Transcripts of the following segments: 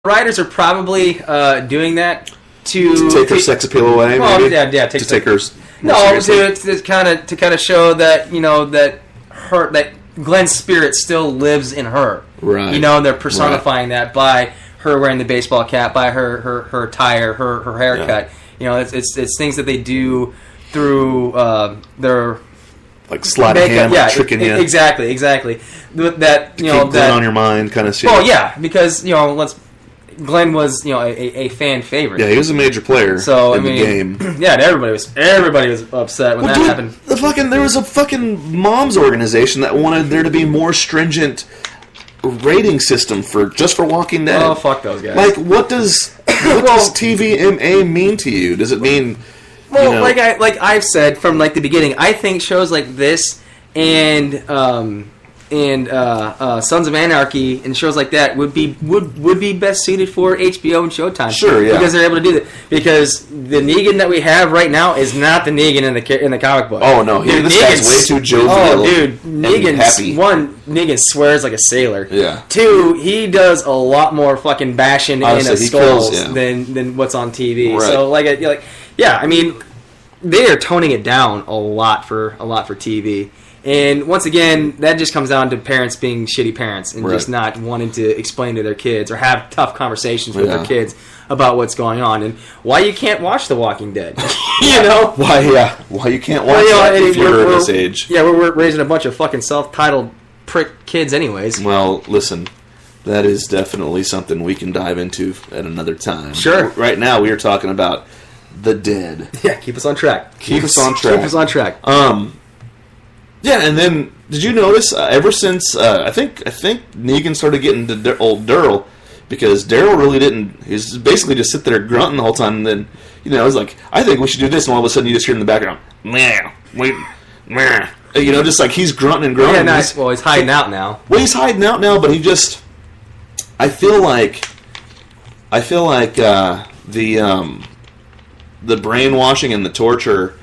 writers are probably doing that to take her sex appeal away. Well, maybe? yeah, take her. To kind of show that that Glenn's spirit still lives in her. Right. And they're personifying that by her wearing the baseball cap, by her attire, her haircut. Yeah. It's things that they do through their like sleight of hand, tricking you. Exactly. That keep Glenn on your mind, kind of shit. Well, yeah, because Glenn was a fan favorite. Yeah, he was a major player. So in the game. Yeah, and everybody was upset when that happened. There was a fucking moms organization that wanted there to be more stringent rating system for Walking Dead. Oh, fuck those guys. Like, what does TVMA mean to you? Does it mean? Well, like I've said from the beginning, I think shows like this and Sons of Anarchy and shows like that would be best suited for HBO and Showtime. Sure, yeah, because they're able to do that. Because the Negan that we have right now is not the Negan in the comic book. Oh no, this guy's way too jovial. Oh, dude, Negan swears like a sailor. Yeah. 2, he does a lot more fucking bashing in his skulls than what's on TV. Right. So yeah, I mean, they are toning it down a lot for TV. And once again, that just comes down to parents being shitty parents and just not wanting to explain to their kids or have tough conversations with their kids about what's going on and why you can't watch The Walking Dead. Why you can't watch that if you're this age. Yeah, we're raising a bunch of fucking self-titled prick kids anyways. Well, listen, that is definitely something we can dive into at another time. Sure. Right now, we are talking about the dead. Yeah, keep us on track. Keep us on track. Yeah, and then did you notice ever since I think Negan started getting to old Daryl, because Daryl really didn't. He's basically just sit there grunting the whole time, and then it's like, I think we should do this, and all of a sudden you just hear in the background, just like he's grunting and grunting. Yeah, nice. Well, he's hiding out now. Well, he's hiding out now, but he just. I feel like the brainwashing and the torture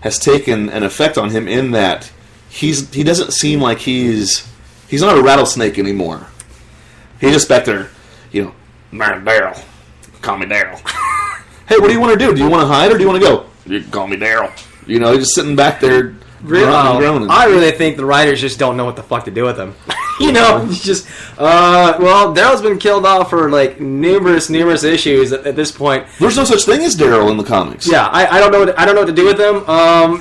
has taken an effect on him in that he doesn't seem like he's not a rattlesnake anymore. He's just back there, Daryl, call me Daryl. Hey, what do you want to do? Do you want to hide or do you want to go? You can call me Daryl. He's just sitting back there groaning. I really think the writers just don't know what the fuck to do with him. It's just Daryl's been killed off for numerous issues at this point. There's no such thing as Daryl in the comics. Yeah, I don't know what to do with him.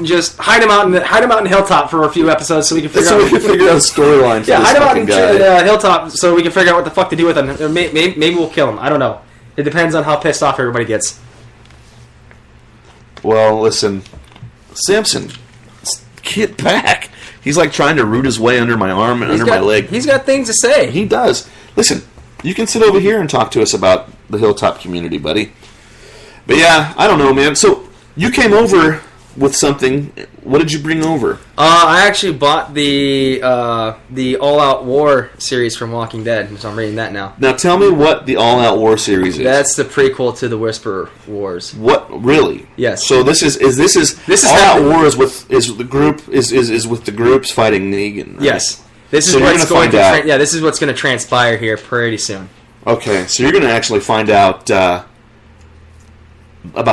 Just hide him out in Hilltop for a few episodes so we can figure out a storyline. Yeah, hide him out in Hilltop so we can figure out what the fuck to do with him. Maybe we'll kill him. I don't know. It depends on how pissed off everybody gets. Well, listen, Samson, get back. He's trying to root his way under my arm and under my leg. He's got things to say. He does. Listen, you can sit over here and talk to us about the Hilltop community, buddy. But yeah, I don't know, man. So you came over with something. What did you bring over? I actually bought the All Out War series from Walking Dead, so I'm reading that now. Now tell me what the All Out War series is. That's the prequel to the Whisperer Wars. What, really? Yes. So this is All Out War is with the groups fighting Negan. Right? Yes. This is what's going to this is what's going to transpire here pretty soon. Okay, so you're going to actually find out about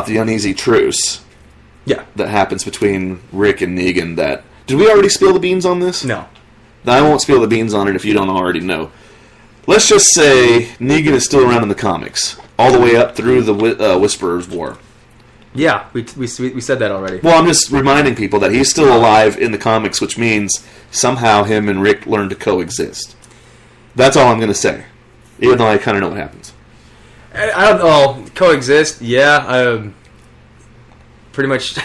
the uneasy truce. Yeah. That happens between Rick and Negan. Did we already spill the beans on this? No. I won't spill the beans on it if you don't already know. Let's just say Negan is still around in the comics, all the way up through the Whisperer's War. Yeah, we said that already. Well, I'm just reminding people that he's still alive in the comics, which means somehow him and Rick learn to coexist. That's all I'm going to say, even though I kind of know what happens. I don't know. Coexist, yeah. Pretty much,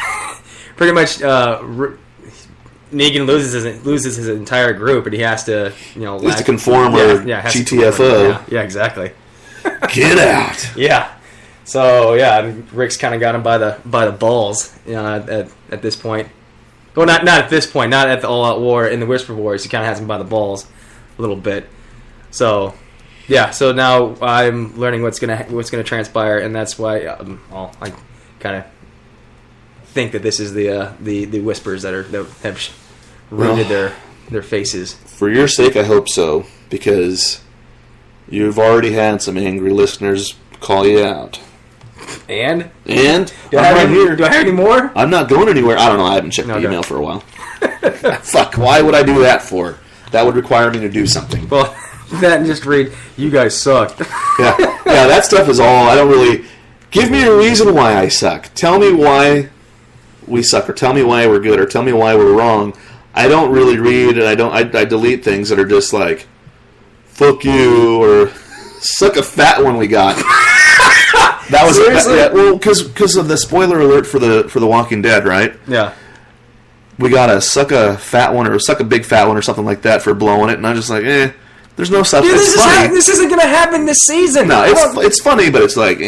Negan loses his entire group, and he has to, he has to conform or GTFO. Yeah, exactly. Get out. Yeah. So yeah, Rick's kind of got him by the balls, at this point. Well, not at this point, not at the All Out War. In the Whisper Wars, he kind of has him by the balls a little bit. So yeah, so now I'm learning what's gonna transpire, and that's why I kind of think that this is the whispers that have rooted their faces. For your sake, I hope so, because You've already had some angry listeners call you out. And? I'm Do I right here. Do I have any more? I'm not going anywhere. I don't know. I haven't checked the email for a while. Fuck, why would I do that for? That would require me to do something. Well, that and just read, you guys suck. Yeah, that stuff is all. I don't really. Give me a reason why I suck. Tell me why we suck, or tell me why we're good, or tell me why we're wrong. I don't really read, and I delete things that are just like, fuck you, or suck a fat one we got. That was Seriously? well, because of the spoiler alert for the Walking Dead, right? Yeah. We got to suck a fat one or suck a big fat one or something like that for blowing it, and I'm just like, there's no such. Dude, it's funny. this isn't going to happen this season. No, it's funny, but it's like,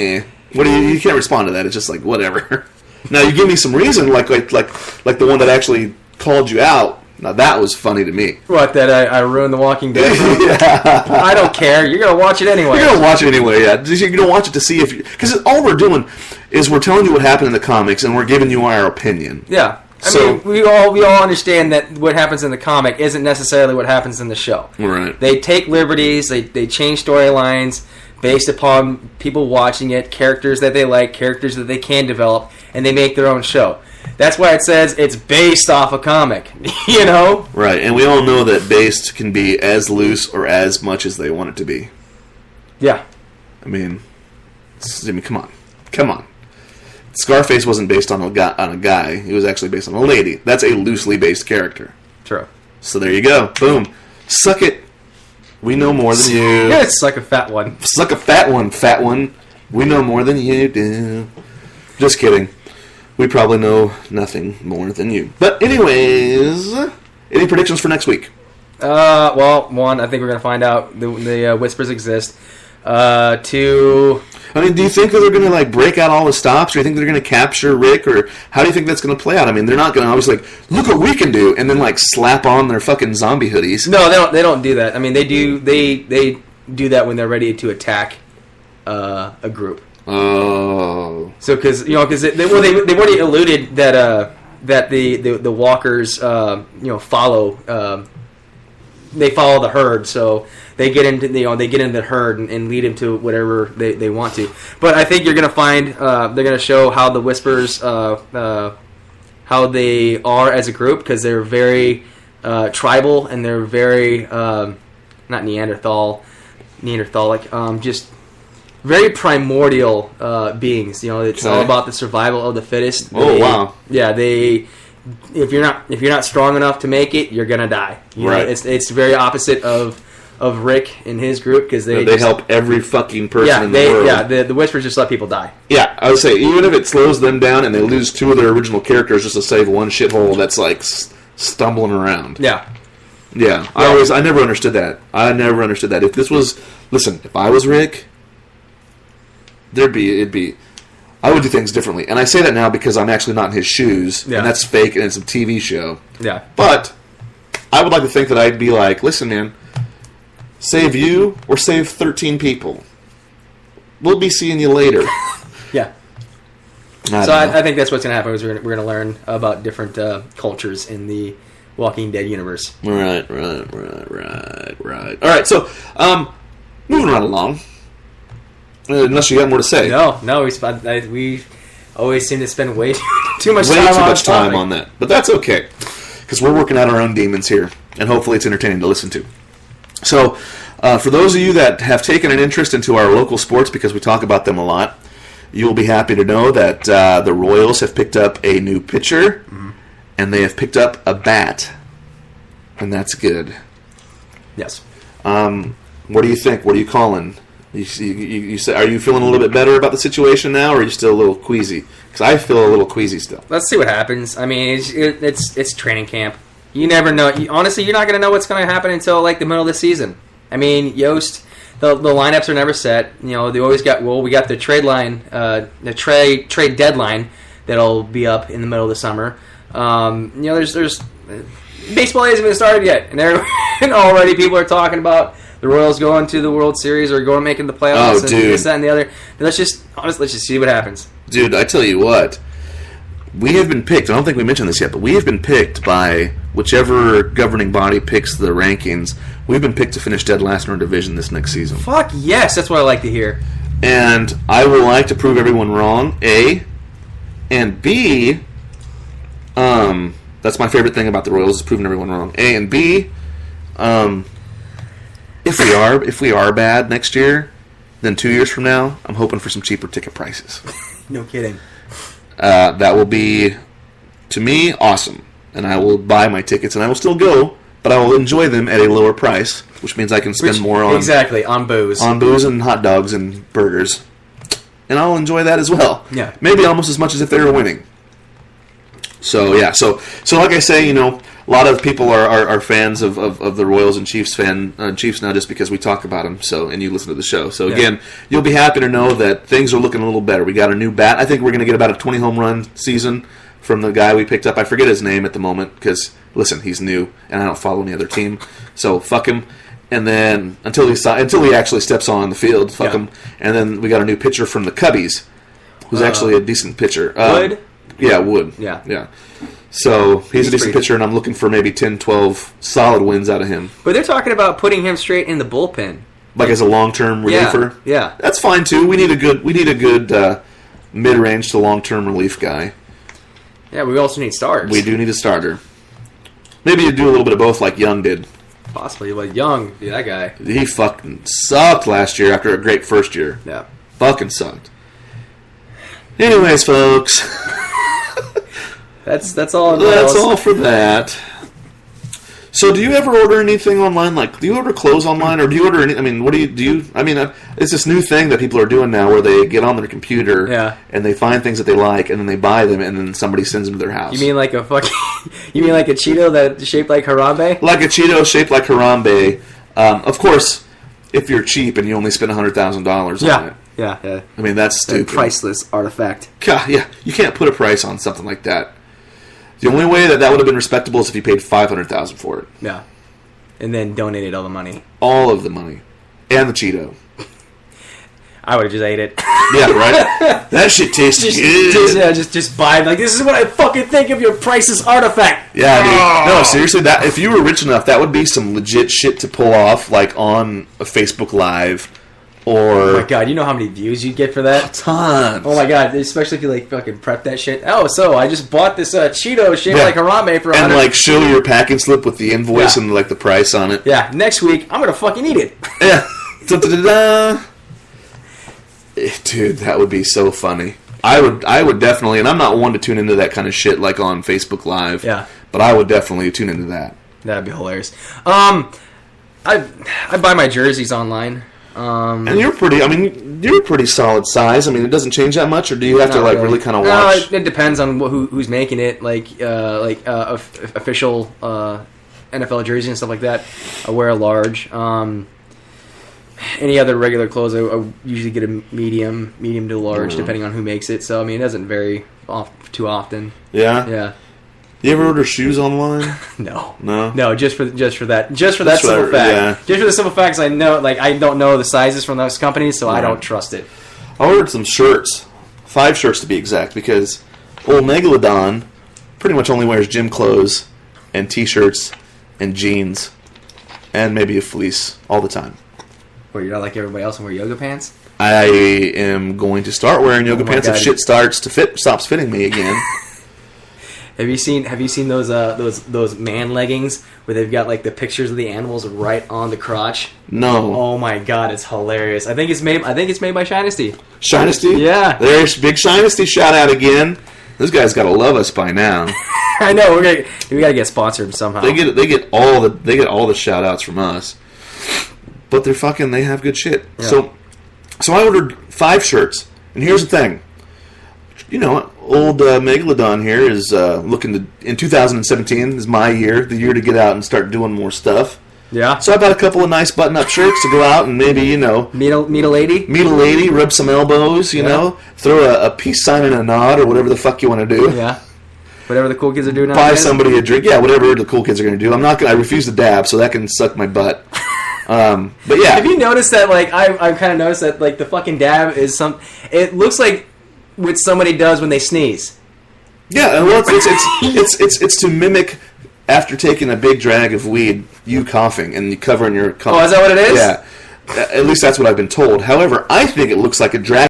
What do you can't respond to that. It's just like whatever. Now you give me some reason, like the one that actually called you out. Now that was funny to me. What, that I ruined The Walking Dead? Yeah. I don't care. You're going to watch it anyway. You're going to watch it anyway, yeah. You're going to watch it to see if you... Because all we're doing is we're telling you what happened in the comics, and we're giving you our opinion. Yeah. I mean, we all understand that what happens in the comic isn't necessarily what happens in the show. Right. They take liberties, they change storylines based upon people watching it, characters that they like, characters that they can develop, and they make their own show. That's why it says it's based off a comic, you know? Right, and we all know that based can be as loose or as much as they want it to be. Yeah. I mean, come on. Scarface wasn't based on a guy. He was actually based on a lady. That's a loosely based character. True. So there you go. Boom. Suck it. We know more than you. Yeah, it's like a fat one. Suck a fat one. We know more than you do. Just kidding. We probably know nothing more than you. But anyways, any predictions for next week? Well, one, I think we're going to find out the whispers exist. Two... I mean, do you think that they're going to break out all the stops, or do you think they're going to capture Rick, or how do you think that's going to play out? I mean, they're not going to always look what we can do, and then slap on their fucking zombie hoodies. No, they don't do that. I mean, they do do that when they're ready to attack a group. Oh. So because they've already alluded that the walkers follow they follow the herd, so they get into the herd and lead them to whatever they want to. But I think you're going to find they're going to show how the whispers how they are as a group, because they're very tribal, and they're very not Neanderthalic, just very primordial beings. It's all about the survival of the fittest. Wow. Yeah, if you're not strong enough to make it, you're gonna die. Right. It's very opposite of Rick and his group, because they help every fucking person in the world. Yeah, the Whispers just let people die. Yeah, I would say even if it slows them down and they lose two of their original characters just to save one shithole that's stumbling around. Yeah. Yeah. I never understood that. If I was Rick, I would do things differently. And I say that now because I'm actually not in his shoes, and that's fake, and it's a TV show. Yeah. But I would like to think that I'd be like, listen, man, save you or save 13 people. We'll be seeing you later. Yeah. I think that's what's going to happen, is we're going to learn about different cultures in the Walking Dead universe. Right. All right, so moving right along. Unless you got more to say. No, we always seem to spend way too much time on that. But that's okay, because we're working out our own demons here, and hopefully it's entertaining to listen to. So, for those of you that have taken an interest into our local sports, because we talk about them a lot, you will be happy to know that the Royals have picked up a new pitcher, and they have picked up a bat, and that's good. Yes. What do you think? What are you calling? You say, are you feeling a little bit better about the situation now, or are you still a little queasy? Because I feel a little queasy still. Let's see what happens. I mean, it's training camp. You never know. Honestly, you're not going to know what's going to happen until the middle of the season. I mean, Yost, the lineups are never set. They always we got the trade line, the trade deadline that'll be up in the middle of the summer. There's baseball hasn't even started yet, and already people are talking about the Royals going to the World Series or going making the playoffs, and this, that, and the other. Let's just see what happens. Dude, I tell you what, we have been picked. I don't think we mentioned this yet, but we have been picked by whichever governing body picks the rankings, we've been picked to finish dead last in our division this next season. Fuck yes, that's what I like to hear. And I would like to prove everyone wrong, A. And B, that's my favorite thing about the Royals, is proving everyone wrong. A and B, if we are bad next year, then 2 years from now, I'm hoping for some cheaper ticket prices. No kidding. That will be, to me, awesome. And I will buy my tickets, and I will still go, but I will enjoy them at a lower price, which means I can spend more on... Exactly, on booze. On booze and hot dogs and burgers. And I'll enjoy that as well. Yeah. Maybe almost as much as if they were winning. So, yeah. So like I say, a lot of people are fans of the Royals and Chiefs Chiefs now just because we talk about them, and you listen to the show. So, again, you'll be happy to know that things are looking a little better. We got a new bat. I think we're going to get about a 20-home run season from the guy we picked up. I forget his name at the moment because, listen, he's new, and I don't follow any other team. So, fuck him. And then, until he actually steps on the field, fuck him. And then we got a new pitcher from the Cubbies, who's actually a decent pitcher. Wood? Yeah, Wood. Yeah. So he's a decent pitcher, and I'm looking for maybe 10, 12 solid wins out of him. But they're talking about putting him straight in the bullpen, like as a long-term reliever. Yeah, that's fine too. We need a good mid-range to long-term relief guy. Yeah, we also need starters. We do need a starter. Maybe you do a little bit of both, like Young did. Possibly, but Young, that guy. He fucking sucked last year after a great first year. Yeah, fucking sucked. Anyways, folks. That's all. That's all for that. So, do you ever order anything online? Like, do you order clothes online, or do you order any? I mean, what do you? I mean, it's this new thing that people are doing now, where they get on their computer, and they find things that they like, and then they buy them, and then somebody sends them to their house. You mean like a fucking? You mean like a Cheeto that's shaped like Harambe? Like a Cheeto shaped like Harambe. Of course, if you're cheap and you only spend $100,000 on it. Yeah. I mean, that's stupid. A priceless artifact. God, yeah, you can't put a price on something like that. The only way that would have been respectable is if you paid $500,000 for it. Yeah, and then donated all the money. All of the money, and the Cheeto. I would have just ate it. Yeah, right. That shit tastes good. Just buy it. Like, this is what I fucking think of your priceless artifact. Yeah, dude. No, seriously. That if you were rich enough, that would be some legit shit to pull off, like on a Facebook Live. Or, oh my god, you know how many views you'd get for that? Tons. Oh my god, especially if you like fucking prep that shit. Oh, so I just bought this Cheeto shaped like Harambe for $100. And like show your packing slip with the invoice and like the price on it. Yeah, next week I'm gonna fucking eat it. Yeah. Da-da-da-da. Dude, that would be so funny. I would definitely, and I'm not one to tune into that kind of shit like on Facebook Live. Yeah. But I would definitely tune into that. That'd be hilarious. I buy my jerseys online. And you're a pretty solid size. I mean, it doesn't change that much, or do you have to really kind of watch? No, it depends on who's making it. Like official NFL jersey and stuff like that. I wear a large. Any other regular clothes, I usually get a medium to large, depending on who makes it. So I mean, it doesn't vary too often. Yeah. Yeah. You ever order shoes online? No, just for that simple fact. Yeah. Just for the simple fact, I know, like, I don't know the sizes from those companies, so I don't trust it. I ordered some shirts, 5 shirts to be exact, because old Megalodon pretty much only wears gym clothes and t-shirts and jeans and maybe a fleece all the time. Well, you're not like everybody else and wear yoga pants? I am going to start wearing yoga pants if shit stops fitting me again. Have you seen those man leggings where they've got like the pictures of the animals right on the crotch? No. Oh my god, it's hilarious. I think it's made by Shinesty. Shinesty? Yeah. There's big Shinesty shout out again. Those guys gotta love us by now. I know we gotta get sponsored somehow. They get all the shout outs from us. But they have good shit. Yeah. So I ordered 5 shirts, and here's the thing. You know, old Megalodon here is looking to, in 2017 is my year, the year to get out and start doing more stuff. Yeah. So I bought a couple of nice button-up shirts to go out and maybe, you know... Meet a lady? Meet a lady, rub some elbows, you know, throw a peace sign and a nod or whatever the fuck you want to do. Yeah. Whatever the cool kids are doing now. Buy somebody a drink. Yeah, whatever the cool kids are going to do. I refuse to dab, so that can suck my butt. But yeah. Have you noticed that, like, I've kind of noticed that, like, the fucking dab is it looks like what somebody does when they sneeze. Yeah, well, it's to mimic after taking a big drag of weed, you coughing and you covering your cough. Oh, is that what it is? Yeah. At least that's what I've been told. However, I think it looks like a drag